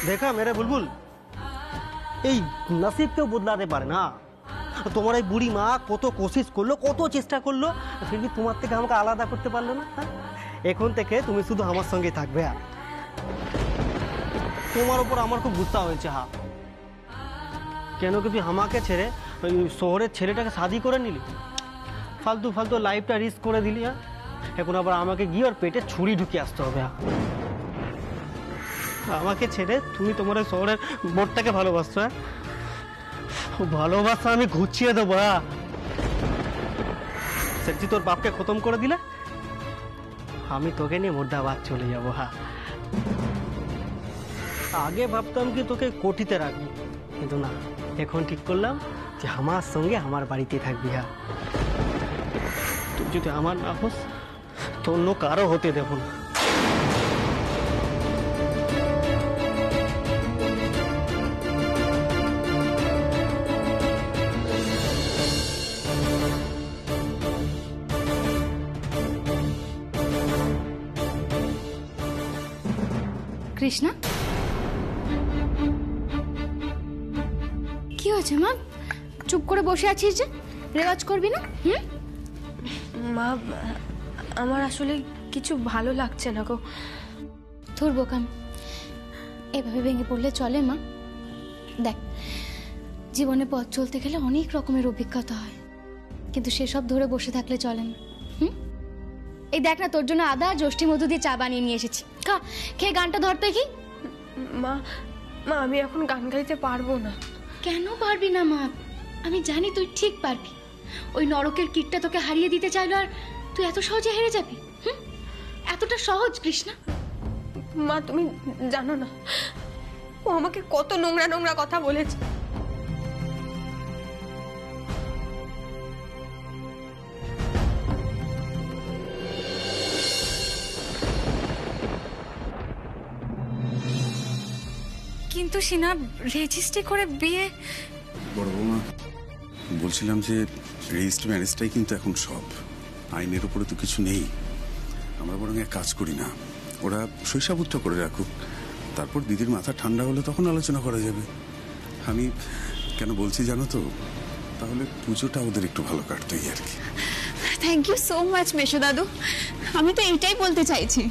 देखा मेरे बुलबुल, এই নসিব কেউ বদলাতে পারে না। তোমার এই বুড়ি মা কত কোশিশ করলো, কত চেষ্টা করলো, ফিরবি তোমার থেকে আমাকে আলাদা করতে পারলো না। এখন থেকে তুমি শুধু আমার সঙ্গে থাকবে। তোমার উপর আমার খুব গুসা হয়েছে। হ্যাঁ, কেন কি তুই আমাকে ছেড়ে ওই শহরের ছেলেটাকে শাদি করে নিলি? ফালতু ফালতু লাইফটা রিস্ক করে দিলি। হ্যাঁ, এখন আবার আমাকে গিয়ে ওর পেটে ছুরি ঢুকিয়ে আসতে হবে। আমাকে ছেড়ে তুমি তোমার শহরের বোর্ডটাকে ভালোবাসছো। হ্যাঁ, ভালোবাসা আমি ঘুচিয়ে দেবো। সত্যি তোর বাপকে খতম করে দিলে আমি তোকে নিয়ে মুর্দাবাদ চলে যাবো। হ্যাঁ, আগে ভাবতাম কি তোকে কোঠিতে রাখবো, কিন্তু না, এখন ঠিক করলাম যে আমার সঙ্গে আমার বাড়িতে থাকবি। হ্যাঁ, তুই যদি আমার না হোস তো অন্য কারো হতে দেবো না। কৃষ্ণা, কি হয়েছে মা? চুপ করে বসে আছিস যে, রেওয়াজ করবি না? মা, আমার আসলে কিছু ভালো লাগছে না গো। তোর বোকাম এভাবে ভেঙে পড়লে চলে মা? দেখ, জীবনে পথ চলতে গেলে অনেক রকমের অভিজ্ঞতা হয়, কিন্তু সেসব ধরে বসে থাকলে চলে না। এই দেখ না, তোর জন্য আদা যষ্টি মধু দিয়ে চা বানিয়ে নিয়ে এসেছি। খা, খেয়ে গানটা ধরতে কি? মা, মা আমি এখন গান গাইতে পারবো না। কেন পারবি না মা? আমি জানি তুই ঠিক পারবি। ওই নরকের কীটটা তোকে হারিয়ে দিতে চাইলো, আর তুই এত সহজে হেরে যাবি? এতটা সহজ কৃষ্ণা? মা তুমি জানো না, ও আমাকে কত নোংরা নোংরা কথা বলেছে। কিন্তু সিনা, রেজিস্ট্রি করে বিয়ে। বড় বৌমা, বলছিলাম যে রেজিস্ট্রি ম্যারেজটাই কিন্তু এখন সব, আইনের উপরে তো কিছু নেই। আমরা বরং এক কাজ করি না, ওরা শৈশাবুদ্ধ করে রাখুক, তারপর দিদির মাথা ঠান্ডা হলে তখন আলোচনা করা যাবে। আমি কেন বলছি জানো তো, তাহলে পুজোটা ওদের একটু ভালো কাটতো আর কি। থ্যাংক ইউ সো মাচ মেশো দাদু, আমি তো এইটাই বলতে চাইছি।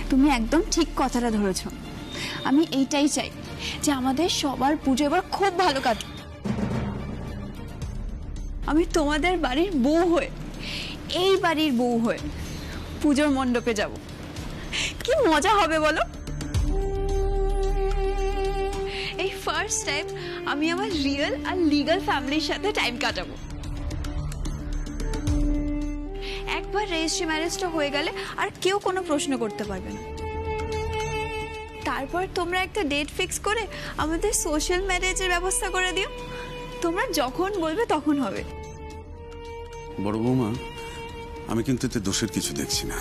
তুমি একদম ঠিক কথাটা ধরেছ। আমি এইটাই চাই যে আমাদের সবার পুজো এবার খুব ভালো কাটুক। আমি তোমাদের বাড়ির বউ হয়ে, এই বাড়ির বউ হয়ে পুজোর মণ্ডপে যাব। কি মজা হবে বলো? এই ফার্স্ট টাইম আমি আমার রিয়েল আর লিগ্যাল ফ্যামিলির সাথে টাইম কাটাবো। একবার রেজিস্ট্রি ম্যারেজটা হয়ে গেলে আর কেউ কোনো প্রশ্ন করতে পারবে না। তারপর তোমরা একটা ডেট ফিক্স করে আমাদের সোশ্যাল ম্যারেজের ব্যবস্থা করে দিও। তোমরা যখন বলবে তখন হবে। বড় বৌমা, আমি কিন্তু এতে দোষের কিছু দেখছি না।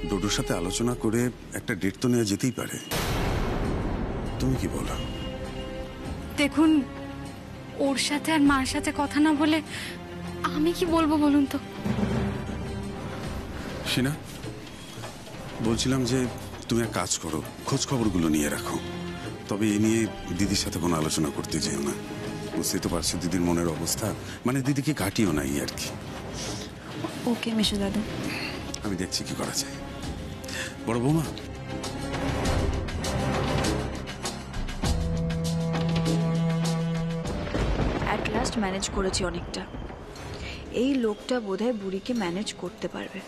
ডোডোর সাথে আলোচনা করে একটা ডেট তো নেওয়া যেতেই পারে। তুমি কি বলো? দেখুন, ওর সাথে আর মার সাথে কথা না বলে আমি কি বলবো বলুন তো? সিনা, বলছিলাম যে তুমি এক কাজ করো, খোঁজ খবরগুলো নিয়ে রাখো, তবে এ নিয়ে দিদির সাথে কোনো আলোচনা করতে যেও না। বুঝতেই তো পারছো দিদির মনের অবস্থা, মানে দিদিকে কাটিও না আর কি। ওকে মেশো দাদু, আমি দেখছি কি করা যায়। বড় বৌমা, অ্যাট লাস্ট ম্যানেজ করেছি অনেকটা। এই লোকটা বোধহয় বুড়িকে ম্যানেজ করতে পারবে।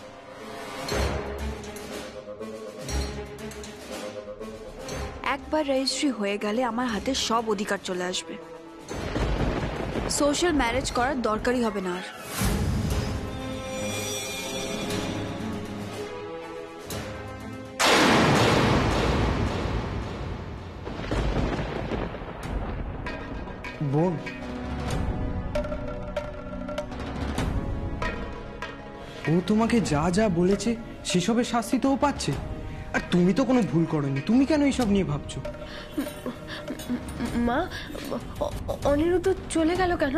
একবার রেজিস্ট্রি হয়ে গেলে আমার হাতে সব অধিকার চলে আসবে। সোশ্যাল ম্যারেজ করার দরকারই হবে না আর। বোন, ও তোমাকে যা যা বলেছে সেসবের শাস্তি তো ও পাচ্ছে, আর তুমি তো কোনো ভুল করোনি। তুমি কেন এইসব নিয়ে ভাবছো? মা, অনিরুদ্ধ চলে গেল কেন?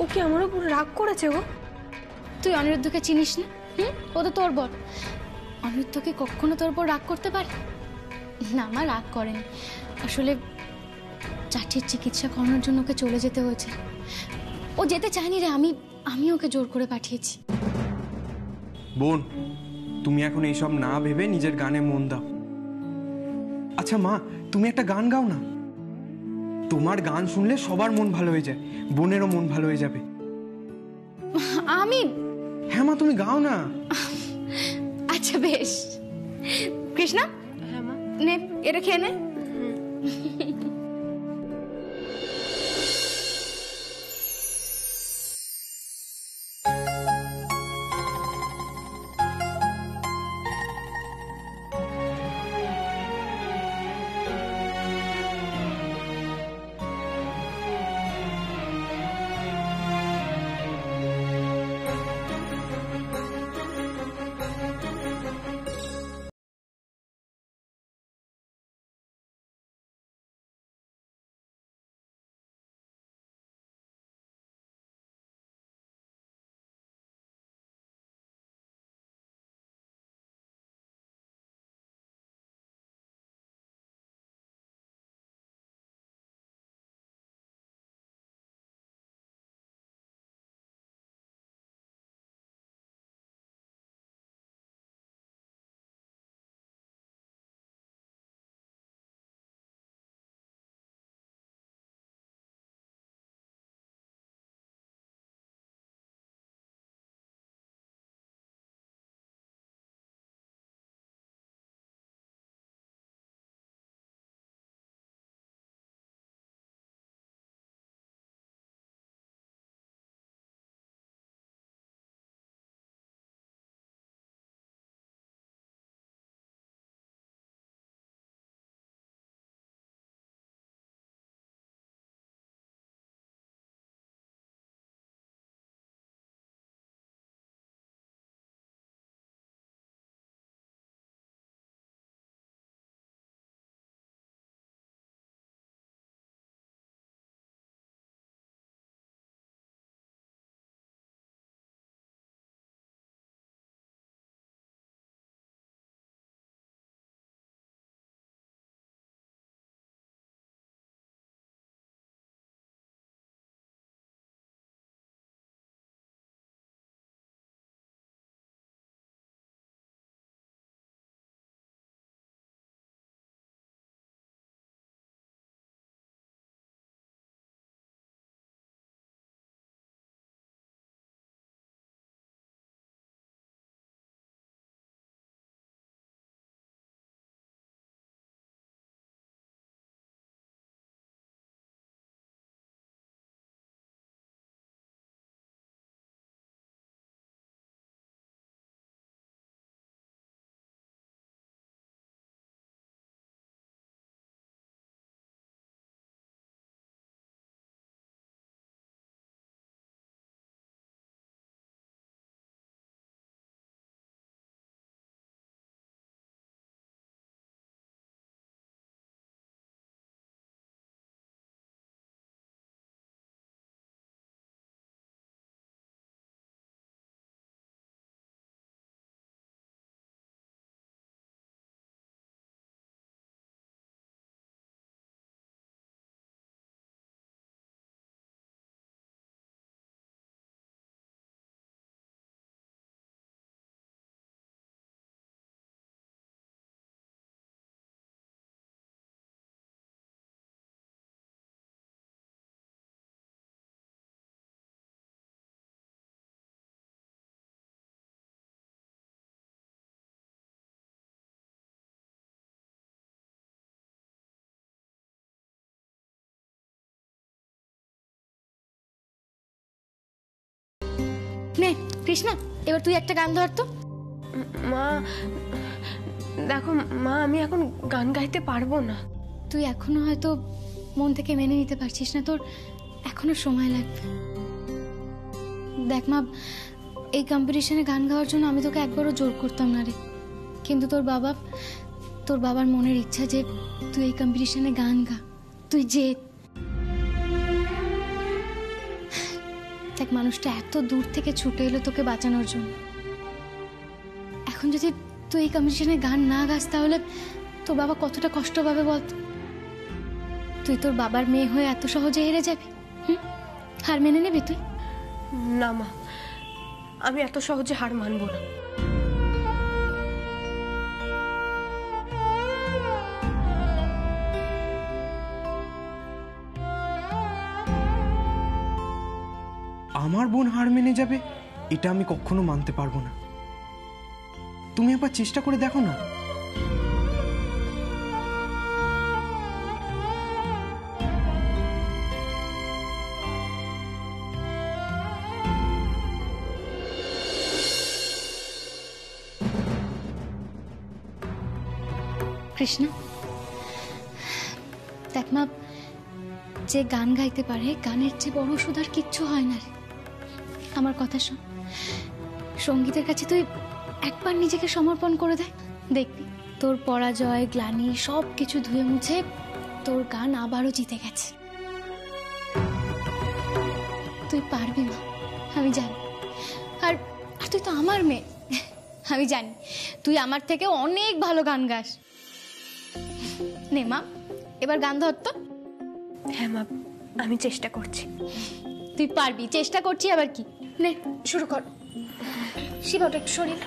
ও কি আমার উপর রাগ করেছে গো? তুই অনিরুদ্ধকে চিনিস না? ও তো তোর বর। অনিরুদ্ধ কি কখনো তোর উপর রাগ করতে পারে? না মা, রাগ করেনি। আসলে চাচির চিকিৎসা করানোর জন্য ওকে চলে যেতে হয়েছে। ও যেতে চায়নি রে, আমি ওকে জোর করে পাঠিয়েছি। বোন, তুমি এখন এইসব না ভেবে নিজের গানে মন দাও। আচ্ছা মা, তুমি একটা গান গাও না। তোমার গান শুনলে সবার মন ভালো হয়ে যায়, বোনেরও মন ভালো হয়ে যাবে। আমি? হ্যাঁ মা, তুমি গাও না। আচ্ছা বেশ। কৃষ্ণা, হ্যাঁ মা। নে এটা খেয়ে নে। নে কৃষ্ণা, এবার তুই একটা গান ধর তো। মা দেখো মা, আমি এখন গান গাইতে পারবো না। তুই এখনো হয়তো মন থেকে মেনে নিতে পারছিস না, তোর এখনো সময় লাগবে। দেখ মা, এই কম্পিটিশনে গান গাওয়ার জন্য আমি তোকে একবারও জোর করতাম না রে, কিন্তু তোর বাবার মনের ইচ্ছা যে তুই এই কম্পিটিশনে গান গা, তুই যে দেখ, মানুষটা এত দূর থেকে ছুটে এলো তোকে বাঁচানোর জন্য। এখন যদি তুই এই কম্পিটিশনে গান না গাস তাহলে তোর বাবা কতটা কষ্ট পাবে বলতো। তুই তোর বাবার মেয়ে হয়ে এত সহজে হেরে যাবি? হার মেনে নেবি তুই? না মা, আমি এত সহজে হার মানবো না। আমার বোন হার মেনে যাবে এটা আমি কখনো মানতে পারবো না। তুমি একবার চেষ্টা করে দেখো না। কৃষ্ণ, দেখ মা, যে গান গাইতে পারে গানের চেয়ে বড় ওষুধ আর কিচ্ছু হয় না রে। আমার কথা শোন, সঙ্গীতের কাছে তুই একবার নিজেকে সমর্পণ করে দেখ, দেখবি তোর পরাজয় গ্লানি সব কিছু ধুয়ে মুছে তোর গান আবারও জিতে গেছে। তুই পারবি মা, আমি জানি। আর তুই তো আমার মেয়ে, আমি জানি তুই আমার থেকে অনেক ভালো গান গাস। নে মা, এবার গান ধর তো। হ্যাঁ মা, আমি চেষ্টা করছি। তুই পারবি, চেষ্টা করছি আবার কি। নে শুরু কর। শিবা, ওটা একটু শরীর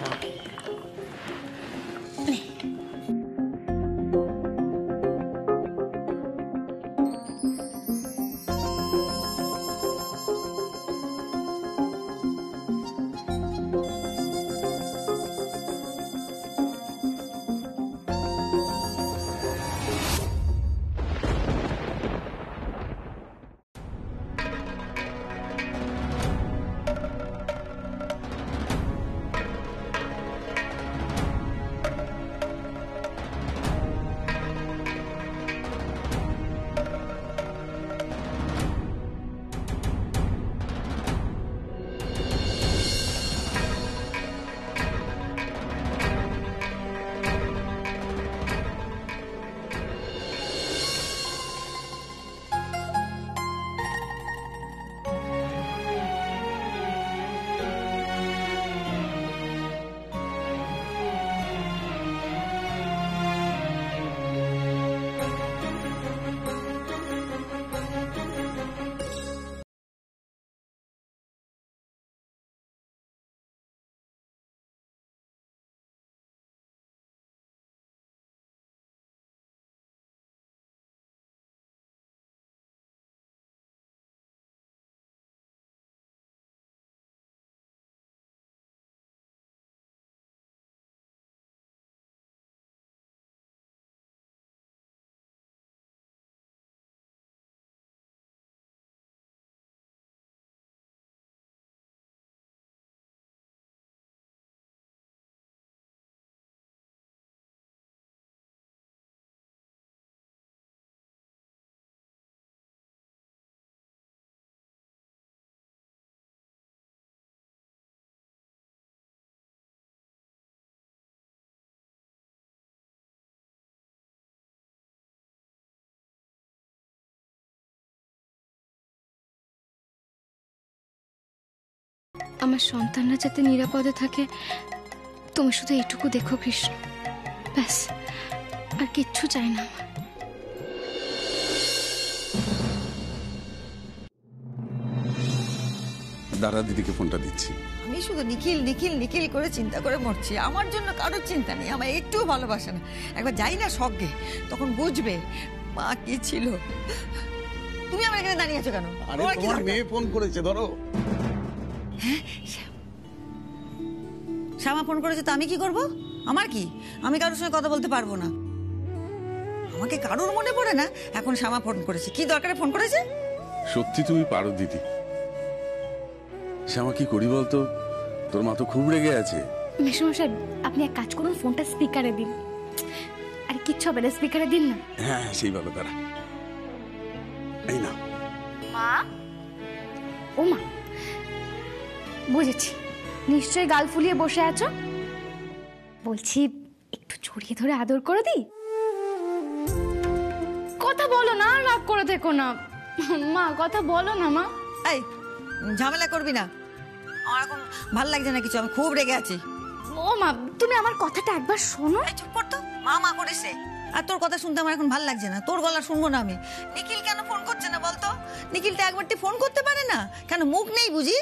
আমার সন্তানরা যাতে নিরাপদে থাকে তুমি শুধু এইটুকু দেখো কৃষ্ণ, ব্যাস, আর কিচ্ছু চাই না আমার। দাদা দিদিকে ফোনটা দিচ্ছি। আমি শুধু নিখিল নিখিল নিখিল করে চিন্তা করে মরছি। আমার জন্য কারোর চিন্তা নেই, আমার একটুও ভালোবাসে না। একবার যাই না স্বর্গে, তখন বুঝবে মা কি ছিল। তুমি আমার এখানে দাঁড়িয়ে আছো কেন? আরে তোমার মেয়ে ফোন করেছে, ধরো। শ্যামা ফোন করেছে তো আমি কি করব? আমার কি, আমি কারোর সঙ্গে কথা বলতে পারবো না। আমাকে কারোর মনে পড়ে না। এখন শ্যামা ফোন করেছে, কি দরকারে ফোন করেছে? সত্যি তুমি পারো দিদি। শ্যামা কি করি বলতো, তোর মা তো খুব রেগে আছে। মেসোমশাই, আপনি এক কাজ করুন, ফোনটা স্পিকারে দিন। আর কিচ্ছু হবে না, স্পিকারে দিন না। হ্যাঁ সেই ভালো, দাঁড়া। এই না মা, ও মা, বুঝেছি, নিশ্চয়ই গাল ফুলিয়ে বসে আছো। বলছি একটু জড়িয়ে ধরে আদর করে দিই। কথা বলো না, রাগ করে থেকো না। মা কথা বলো না মা। এই ঝামেলা করবি না, আমার এখন ভাল লাগছে না কিছু, আমি খুব রেগে আছি। ও মা, তুমি আমার কথাটা একবার শোনো। এই চুপ কর তো, মা মা করিস রে। আর তোর কথা শুনতে আমার এখন ভাল লাগছে না, তোর গলা শুনবো না আমি। নিখিল কেন ফোন করছে না বলতো? নিখিলটা একবারটি ফোন করতে পারে না কেন? মুখ নেই বুঝি?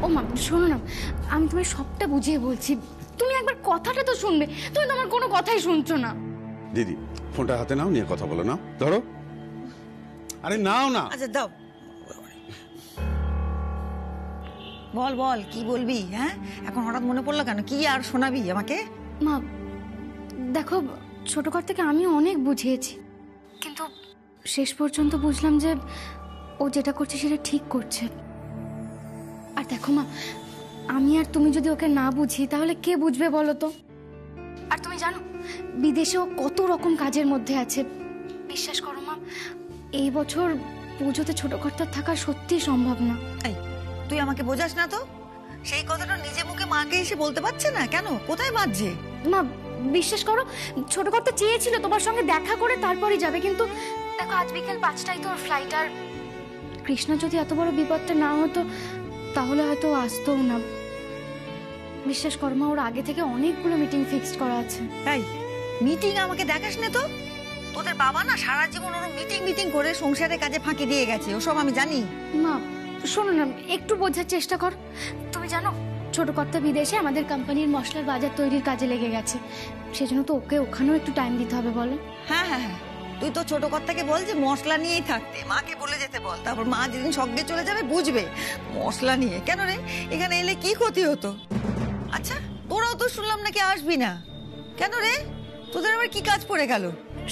ও মা শোনো না, আমি তোমায় সবটা বুঝিয়ে বলছি, তুমি একবার কথাটা তো শুনবে। তুমি তো আমার কোনো কথাই শুনছো না। দিদি ফোনটা হাতে নাও, নিয়ে কথা বলো। নাও ধরো। আরে নাও না। আচ্ছা দাও। বল বল কি বলবি? হ্যাঁ এখন হঠাৎ মনে পড়লো কেন? কি আর শোনাবি আমাকে? মা দেখো, ছোট কর থেকে আমি অনেক বুঝিয়েছি, কিন্তু শেষ পর্যন্ত বুঝলাম যে ও যেটা করছে সেটা ঠিক করছে। আর দেখো মা, আমি আর তুমি যদি ওকে না বুঝি তাহলে কে বুঝবে বলো তো? আর তুমি জানো বিদেশে ও কত রকম কাজের মধ্যে আছে। বিশ্বাস করো মা, এই বছর পুজোতে ছোট কর্তার থাকা সত্যি সম্ভব না। এই তুই আমাকে বোঝাস না তো? সেই কথাটা নিজে মুখে মাকে এসে বলতে পারছে না কেন? কোথায় বাজছে? মা বিশ্বাস করো, ছোট কর্তা চেয়েছিল তোমার সঙ্গে দেখা করে তারপরই যাবে, কিন্তু দেখো আজ বিকেল 5টায় তো ওর ফ্লাইট। আর কৃষ্ণা যদি এত বড় বিপদটা না হতো তাহলে হয়তো আসতো না। বিশ্বাস করো মা, ওর আগে থেকে অনেকগুলো মিটিং ফিক্সড করা আছে। তাই মিটিং আমাকে দেখাস না তো? তোদের বাবা না সারা জীবন ওর মিটিং মিটিং করে সংসারের কাজে ফাঁকি দিয়ে গেছে, ওসব আমি জানি। মা শোনো না, একটু বোঝার চেষ্টা কর। তুমি জানো ছোট কর্তা বিদেশে আমাদের কোম্পানির মশলার বাজার তৈরির কাজে লেগে গেছে, সেজন্য তো ওকে ওখানেও একটু টাইম দিতে হবে বলো। হ্যাঁ হ্যাঁ হ্যাঁ, তুই তো ছোট কর্তাকে বল যে মশলা নিয়েই থাকতে, মাকে বলে যেতে বল। তারপর মা যেদিন সঙ্গে চলে যাবে বুঝবে মশলা নিয়ে। কেন রে, এখানে এলে কি ক্ষতি হতো? আচ্ছা তোরাও তো শুনলাম নাকি আসবি না, কেন রে? তোদের আবার কি কাজ পড়ে গেল?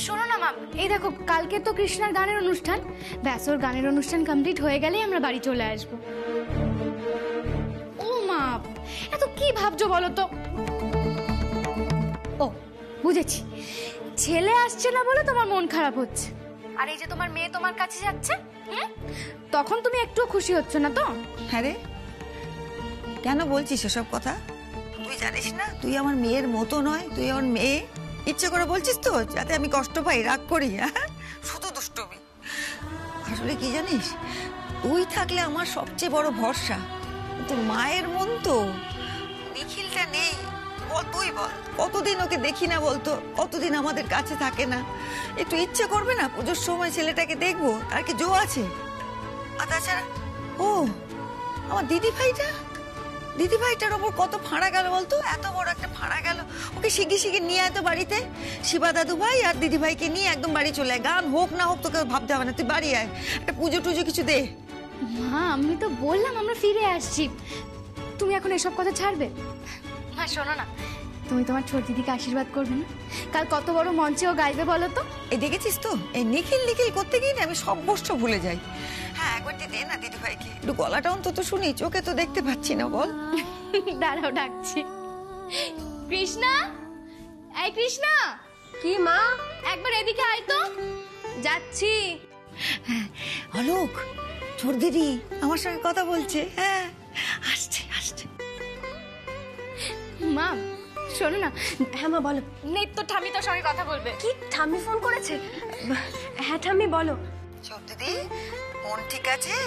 শোনো না মা, এই দেখো কালকে তো কৃষ্ণার গানের অনুষ্ঠান, ব্যাস ওর গানের অনুষ্ঠান কমপ্লিট হয়ে গেলেই আমরা বাড়ি চলে আসবো। ও মা, এত কি ভাবছো বলো তো? ও বুঝেছি, ছেলে আসছে না বলে তোমার মন খারাপ হচ্ছে, আর এই যে তোমার মেয়ে তোমার কাছে যাচ্ছে তখন তুমি একটু খুশি হচ্ছ না তো? হ্যাঁ রে, কেন বলছিস এসব কথা? তুই জানিস না তুই আমার মেয়ের মতো নয়, তুই আমার মেয়ে। ইচ্ছে করে বলছিস তো যাতে আমি কষ্ট পাই, রাগ করি? হ্যাঁ শুধু দুষ্টুমি। আসলে কি জানিস, তুই থাকলে আমার সবচেয়ে বড় ভরসা। তোর মায়ের মন তো, নিখিলটা নেই। বল তুই বল, কতদিন ওকে দেখি না বলতো, কতদিন আমাদের কাছে থাকে না। একটু ইচ্ছে করবে না পুজোর সময় ছেলেটাকে দেখবো? আর কি জো আছে? আর তাছাড়া ও আমার দিদি ভাইটার ওপর কত ফাঁড়া গেল বলতো, এত বড় একটা ফাঁড়া গেল। ওকে শিগগির নিয়ে আয় তো বাড়িতে, শিবা দাদু ভাই আর দিদি ভাইকে নিয়ে একদম বাড়ি চলে আয়। গান হোক না হোক তোকে ভাবতে হবে না, তুই বাড়ি আয়, একটা পুজো টুজো কিছু দে। মা আমি তো বললাম আমরা ফিরে আসছি, তুমি এখন এসব কথা ছাড়বে? মা শোনো না, তুমি তোমার ছোট দিদিকে আশীর্বাদ করবে না? কাল কত বড় মঞ্চে ও গাইবে বলো তো। এই দেখেছিস তো, এই নিখিল করতে গিয়ে আমি সব বস্ত ভুলে যাই। হ্যাঁ একবার দে না দিদি ভাইকে একটু, গলাটা অন্তত শুনি, চোখে তো দেখতে পাচ্ছি না। বল। দাঁড়াও ডাকছি। কৃষ্ণা, এই কৃষ্ণা। কি মা? একবার এদিকে আয় তো। যাচ্ছি। হ্যাঁ অলোক, ছোট দিদি আমার সঙ্গে কথা বলছে। হ্যাঁ আসছে আসছে। মা শোনো না। হ্যাঁ মা বলো। নিত্য ঠামি তোর সঙ্গে কথা বলবে। কি ঠাম্মি ফোন করেছে? হ্যাঁ ঠাম্মি বলো। ছোট দিদি মন ঠিক আছে,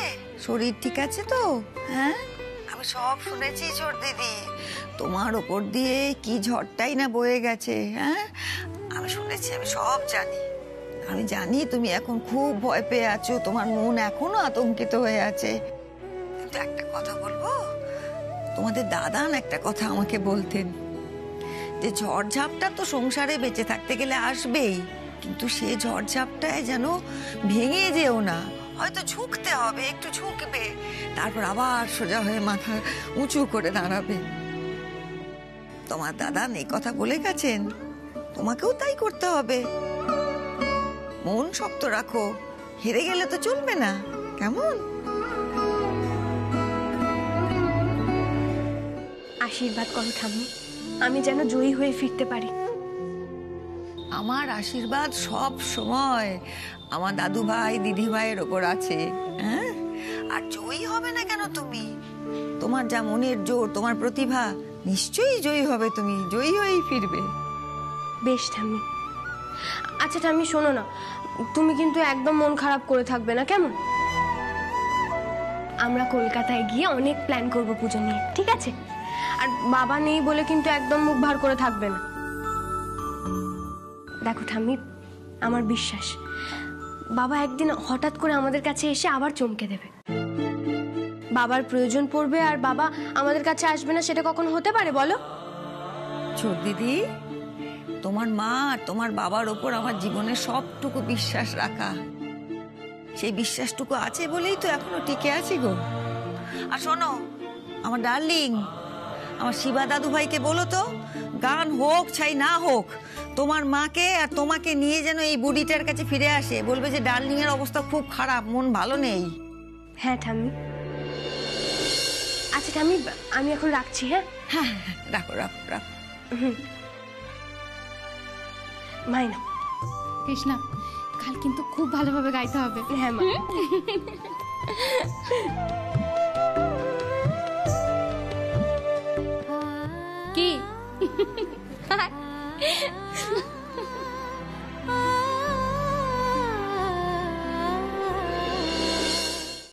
শরীর ঠিক আছে তো? হ্যাঁ আমি সব শুনেছি ছোট দিদি, তোমার ওপর দিয়ে কি ঝড়টাই না বয়ে গেছে। হ্যাঁ আমি শুনেছি, আমি সব জানি। আমি জানি তুমি এখন খুব ভয় পেয়ে আছো, তোমার মন এখনো আতঙ্কিত হয়ে আছে। কিন্তু একটা কথা বলবো, তোমাদের দাদান একটা কথা আমাকে বলতেন যে ঝড়ঝাপটা তো সংসারে বেঁচে থাকতে গেলে আসবেই, কিন্তু সে ঝড়ঝাপটায় যেন ভেঙে যেও না। হয়তো ঝুঁকতে হবে, একটু ঝুঁকবে, তারপর আবার সোজা হয়ে মাথা উঁচু করে দাঁড়াবে। তোমার দাদা এই কথা বলে গেছেন, তোমাকেও তাই করতে হবে। মন শক্ত রাখো, হেরে গেলে তো চলবে না, কেমন? আশীর্বাদ করো ঠাম্মি, আমি যেন জয়ী হয়ে ফিরতে পারি। আমার আশীর্বাদ সব সময় আমার দাদু ভাই দিদি ভাইয়ের ওপর আছে। হ্যাঁ আর জয়ী হবে না কেন তুমি? তোমার যা মনের জোর, তোমার প্রতিভা, নিশ্চয়ই জয়ী হবে, তুমি জয়ী হয়েই ফিরবে। বেশ ঠাম্মি। আচ্ছা ঠাম্মি শোনো না, তুমি কিন্তু একদম মন খারাপ করে থাকবে না, কেমন? আমরা কলকাতায় গিয়ে অনেক প্ল্যান করব পুজো নিয়ে, ঠিক আছে? আর বাবা নেই বলে কিন্তু একদম মুখ ভার করে থাকবে না। দেখো ঠাম্মি, আমার বিশ্বাস বাবা একদিন হঠাৎ করে আমাদের কাছে এসে আবার চমকে দেবে। বাবার প্রয়োজন পড়বে আর বাবা আমাদের কাছে আসবে না, সেটা কখনো হতে পারে বলো? ছোট দিদি, তোমার মা আর তোমার বাবার ওপর আমার জীবনের সবটুকু বিশ্বাস রাখা, সেই বিশ্বাসটুকু আছে বলেই তো এখনো টিকে আছি গো। আর শোনো আমার ডার্লিং, আমার শিবা দাদু ভাইকে বলো তো, গান হোক চাই না হোক, তোমার মাকে আর তোমাকে নিয়ে যেন এই বুড়িটার কাছে ফিরে আসে। বলবে যে ডার্লিং এর অবস্থা খুব খারাপ, মন ভালো নেই। হ্যাঁ ঠাম্মি। আচ্ছা ঠাম্মি, আমি এখন রাখছি। হ্যাঁ হ্যাঁ, রাখো রাখো রাখো। মাইনা। কৃষ্ণা, কাল কিন্তু খুব ভালোভাবে গাইতে হবে। হ্যাঁ মা। কি